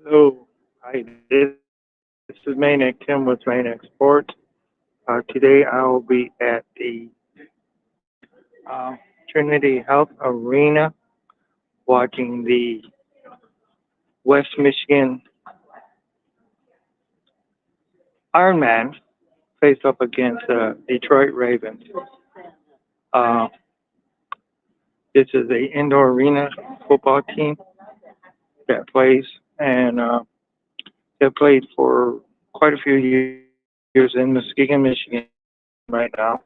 Hello. Hi, this is Maniac Tim with Maniac Sports. Today I will be at the Trinity Health Arena watching the West Michigan Ironman face up against Detroit Ravens. Uh, this is a indoor arena football team that plays, and they've played for quite a few years in Muskegon, Michigan right now,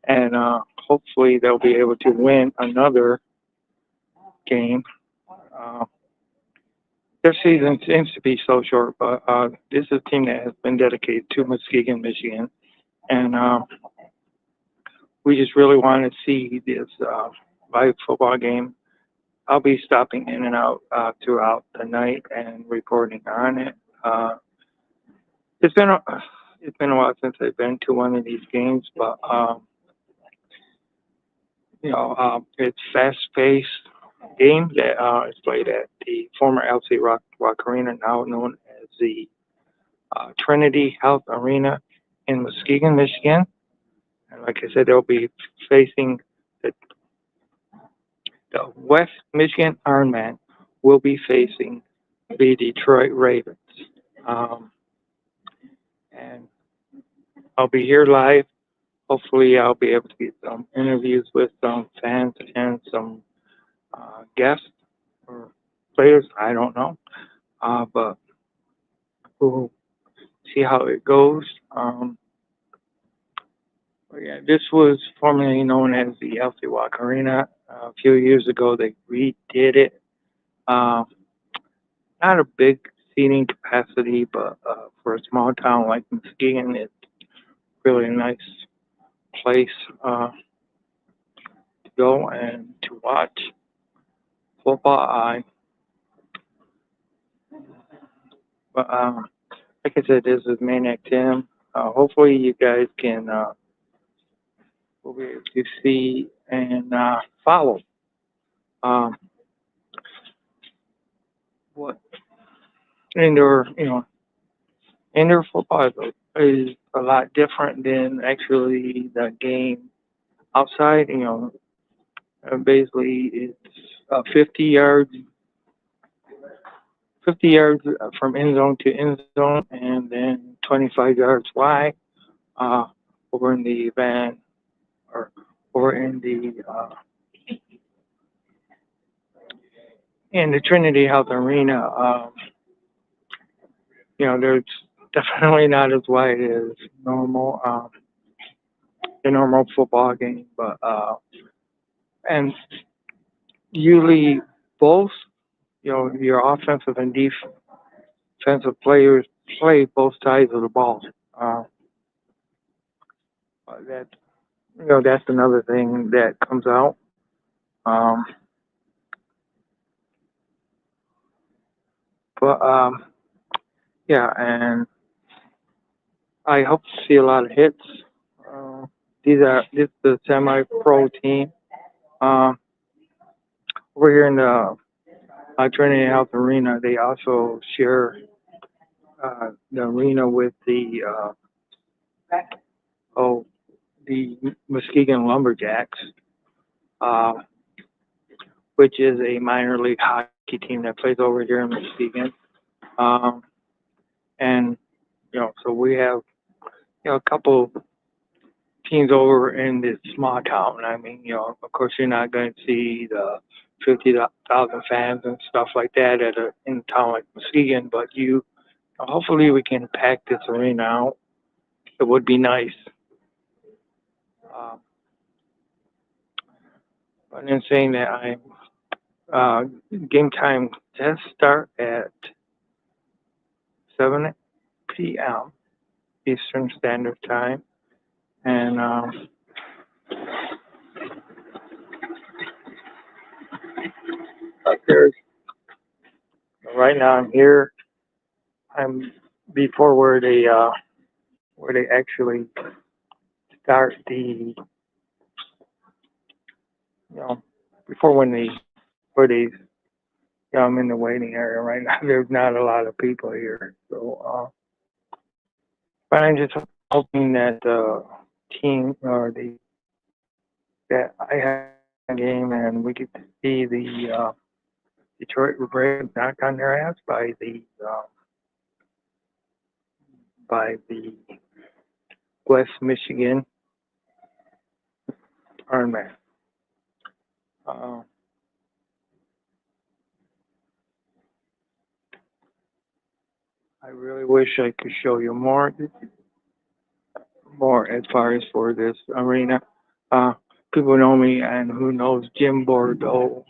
and hopefully they'll be able to win another game. Uh, their season seems to be so short, but this is a team that has been dedicated to Muskegon, Michigan, and we just really want to see this live football game. I'll be stopping in and out throughout the night and reporting on it. Uh, it's been a, it's been a while since I've been to one of these games, but it's fast-paced game that is played at the former LC Rock Arena, now known as the Trinity Health Arena in Muskegon, Michigan. And like I said, they'll be facing the, the West Michigan Ironman will be facing the Detroit Ravens. Um, and I'll be here live. Hopefully, I'll be able to get some interviews with some fans and some guests or players. I don't know, but we'll see how it goes. But yeah, this was formerly known as the LC Walk Arena. A few years ago, they redid it. Uh, Not a big seating capacity, but for a small town like Muskegon, it's really a nice place to go and to watch football. But like I said, this is Maniac Tim. Hopefully, you guys can will be able to see and follow um, what indoor, indoor football is a lot different than actually the game outside. Basically it's 50 yards, 50 yards from end zone to end zone, and then 25 yards wide uh, over in the van or over in the Trinity Health Arena. There's definitely not as wide as normal. The normal football game, but and usually both your offensive and defensive players play both sides of the ball. Uh, that that's another thing that comes out. Um, but yeah, and I hope to see a lot of hits. Uh, this is the semi-pro team. Uh, Over here in the Trinity Health Arena, they also share the arena with oh the Muskegon Lumberjacks, uh, which is a minor league hockey team that plays over here in Muskegon. Um, and so we have a couple teams over in this small town. I mean, of course, you're not going to see the 50,000 fans and stuff like that in a town like Muskegon, but hopefully we can pack this arena out. It would be nice. Um, but in saying that, uh, game time does start at 7 p.m. Eastern Standard Time, and there's right now I'm here. I'm before where they actually start you know before when they where they Yeah, I'm in the waiting area right now. There's not a lot of people here, so but I'm just hoping that the team or the that I have a game and we get to see the Detroit Ravens knock on their ass by the West Michigan Ironman. Uh, I really wish I could show you more as far as for this arena. Uh, People know me and who knows Jim Bordeaux.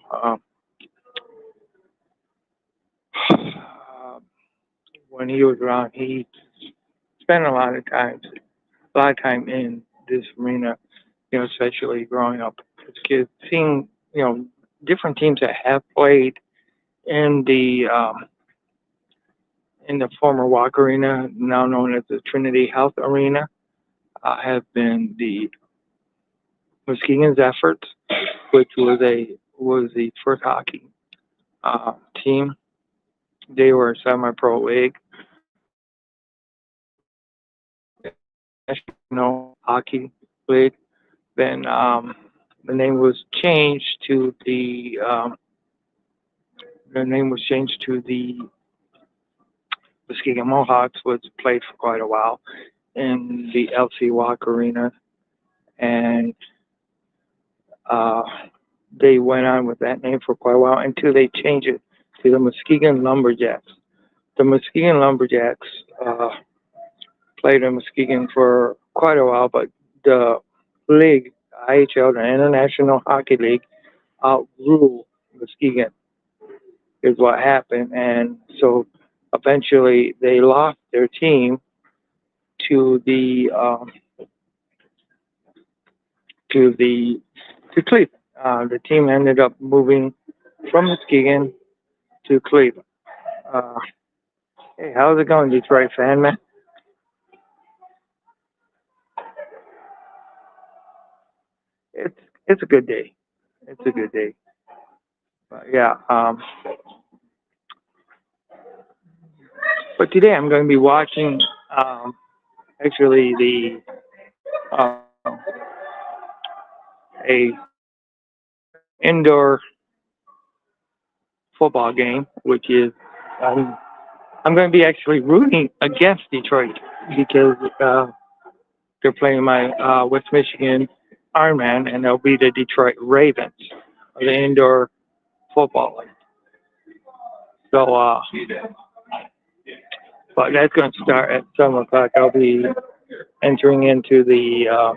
When he was around, he spent a lot of time in this arena. Especially growing up as kids, seeing different teams that have played in the former Walk Arena, now known as the Trinity Health Arena, have been the Muskegon Zephyrs, which was the first hockey team. They were a semi-pro league, national hockey league. Then the name was changed to the Muskegon Mohawks, was played for quite a while in the LC Walk Arena, and uh, they went on with that name for quite a while until they changed it to the Muskegon Lumberjacks. The Muskegon Lumberjacks played in Muskegon for quite a while, but the league, IHL, the International Hockey League, outruled Muskegon, is what happened, and so eventually they lost their team to the to Cleveland. The team ended up moving from Muskegon to Cleveland. Uh, hey, how's it going, Detroit fan, man? It's it's a good day. It's a good day. But yeah. But today I'm going to be watching actually the a indoor football game, which is um, I'm going to be actually rooting against Detroit because they're playing my West Michigan Ironman, and they'll be the Detroit Ravens, the indoor football league. So, but that's going to start at 7 o'clock. I'll be entering into the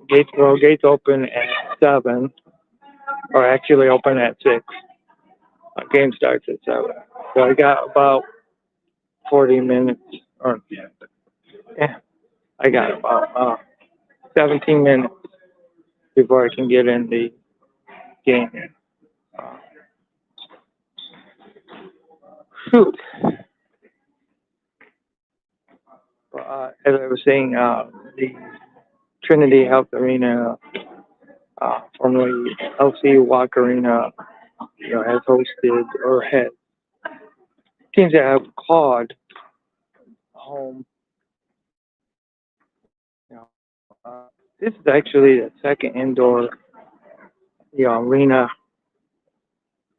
gates. Well, gates open at 7, or actually open at 6. Game starts at 7. So I got about 40 minutes, or yeah, I got about 17 minutes before I can get in the game. Uh, Shoot. As I was saying, the Trinity Health Arena, formerly LC Walk Arena, has hosted or had teams that have called home. You know, this is actually the second indoor, arena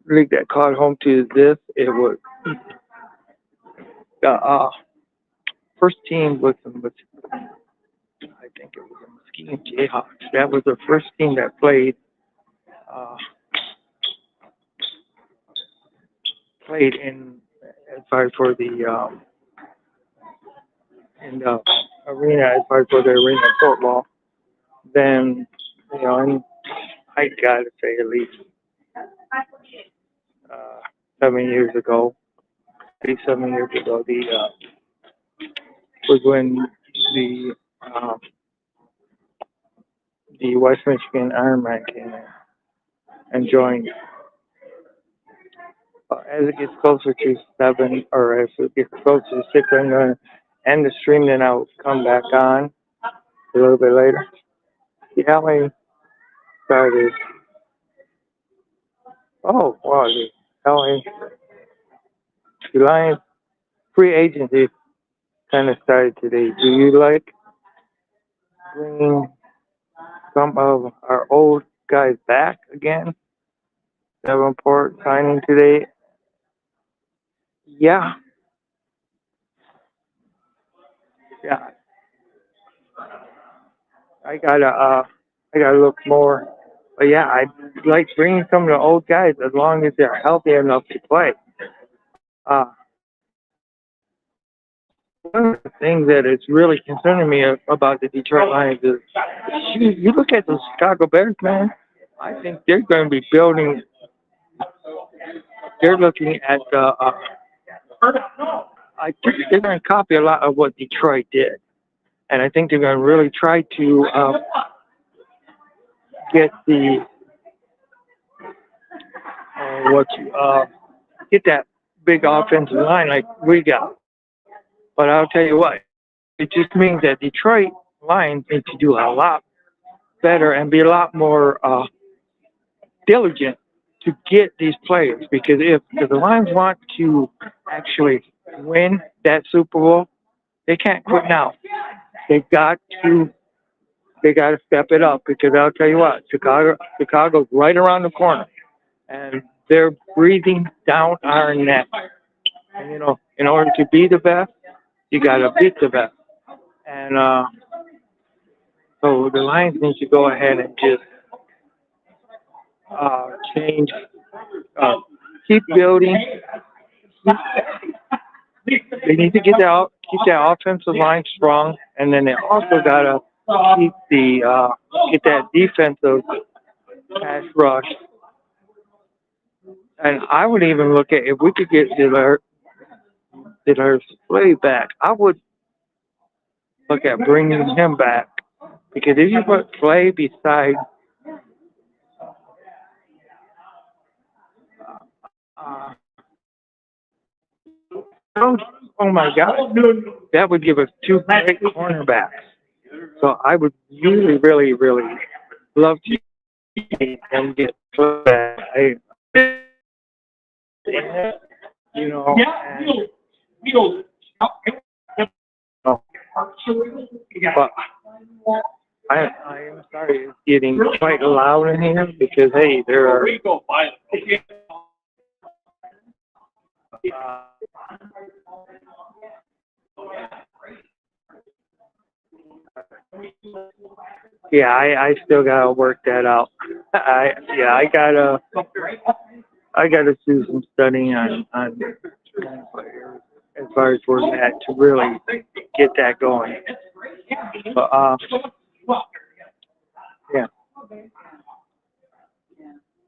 league that called home to this. It was the first team was I think it was the Muskegon Jayhawks. That was the first team that uh, played in as far as for the in the arena, as far as for the arena football. Then and I gotta say at least uh, 7 years ago, at least 7 years ago, the was when the uh, the West Michigan Ironman came in and joined. As it gets closer to 7, or as it gets closer to 6, I'm going to end the stream, then I'll come back on a little bit later. See how I started. Oh, wow, the LA, the Lions free agency kind of started today. Do you like bringing some of our old guys back again? Davenport signing today. Yeah, yeah. I gotta look more. But yeah, I like bringing some of the old guys as long as they're healthy enough to play. Uh, one of the things that is really concerning me about the Detroit Lions is you look at the Chicago Bears, man. I think they're going to be building. They're looking at the. I think they're going to copy a lot of what Detroit did, and I think they're going to really try to get the what get that big offensive line like we got. But I'll tell you what, it just means that Detroit Lions need to do a lot better and be a lot more diligent to get these players. Because if the Lions want to actually win that Super Bowl, they can't quit now. They got to they got to step it up. Because I'll tell you what, Chicago's right around the corner, and they're breathing down our neck. And in order to be the best, you got to beat the best. And so the Lions need to go ahead and just change, uh, keep building. They need to keep that offensive line strong, and then they also gotta keep the get that defensive pass rush. And I would even look at if we could get Dillard Slay back. I would look at bringing him back because if you put Slay beside uh, oh my God, that would give us two great cornerbacks. So I would really, really, really love to see them get that. You know, and, oh, but I am sorry, it's getting quite loud in here because hey, there are uh, yeah, I still gotta work that out. I gotta do some studying on as far as where I'm at to really get that going. But yeah,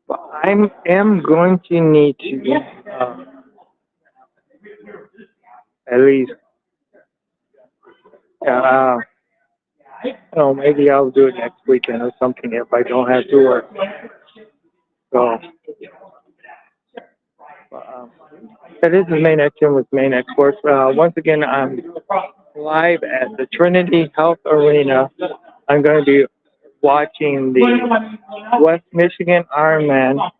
but am going to need to at least maybe I'll do it next weekend or something if I don't have to work. So that is the main action with main exports. Once again, I'm live at the Trinity Health Arena. I'm going to be watching the West Michigan Ironman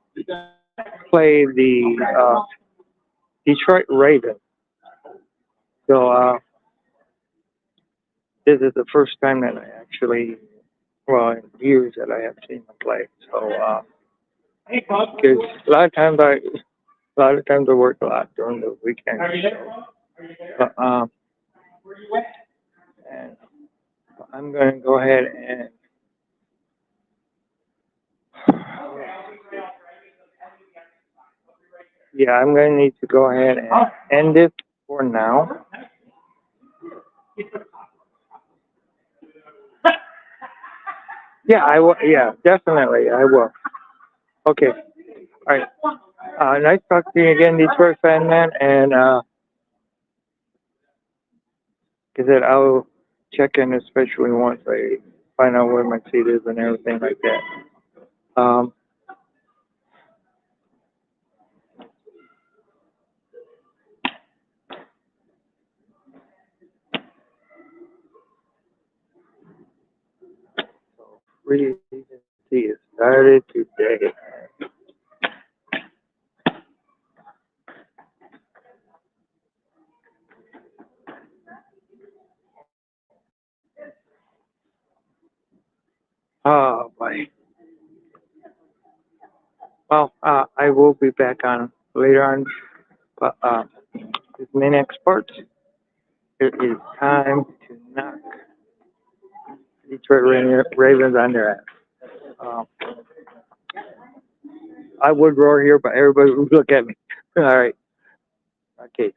play the Detroit Ravens. So this is the first time that I actually, well, in years that I have seen them play. So because a lot of times I work a lot during the weekend. But, and I'm going to go ahead and yeah, I'm going to need to go ahead and end it for now. Yeah, I will. Yeah, definitely, I will. Okay. All right. Nice talking to you again, Detroit fan man. And like I said, I'll check in, especially once I find out where my seat is and everything like that. Free agency is started today. Oh boy. Well, I will be back on later on, but with Maniac Sports, it is time to knock Detroit Ravens on their ass. Um, I would roar here, but everybody would look at me. All right. Okay.